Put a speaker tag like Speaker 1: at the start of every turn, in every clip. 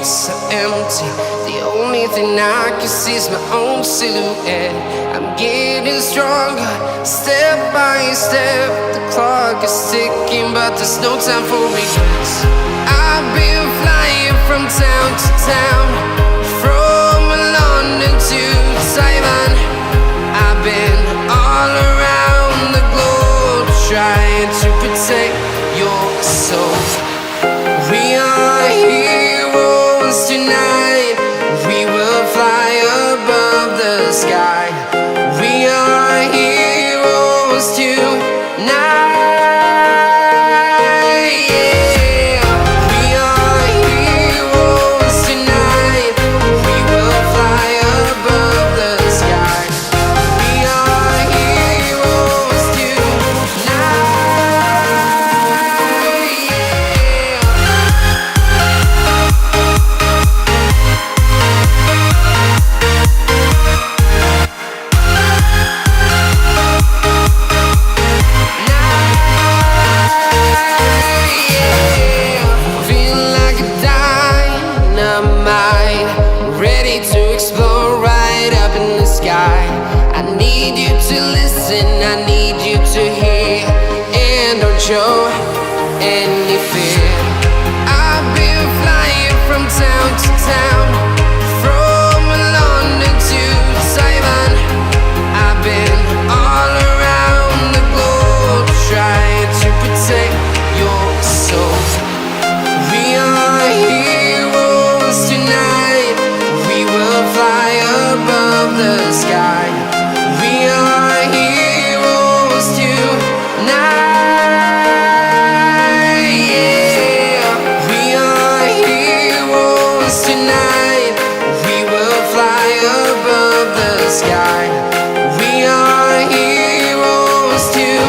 Speaker 1: so empty. The only thing I can see is my own silhouette. I'm getting stronger, step by step. The clock is ticking, but there's no time for regrets. I've been flying from town to town, from London to Taiwan. I've been all around the globe, trying to protect your soul. We are heroes tonight. We will fly above the sky. We are heroes tonight. Yeah. We are heroes tonight. We will fly above the sky. We are heroes tonight. Ready to explore right up in the sky. I need you to listen, I need you to hear, and don't show any fear. I've been flying from town to town, from London to Taiwan. I've been all around the globe, trying to protect your soul. We are heroes tonight. We will fly above the sky. We are heroes tonight. Yeah. We are heroes tonight. We will fly above the sky. We are heroes tonight.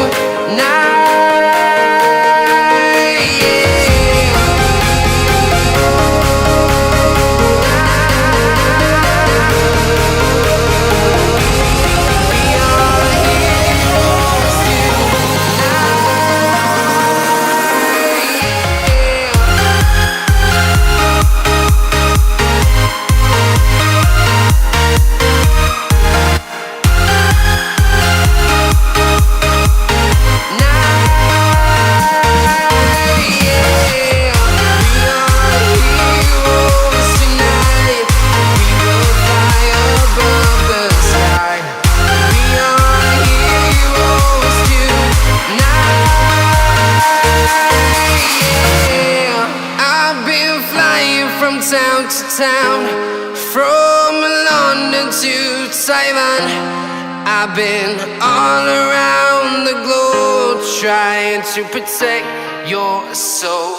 Speaker 1: Town to town, from London to Taiwan. I've been all around the globe, trying to protect your soul.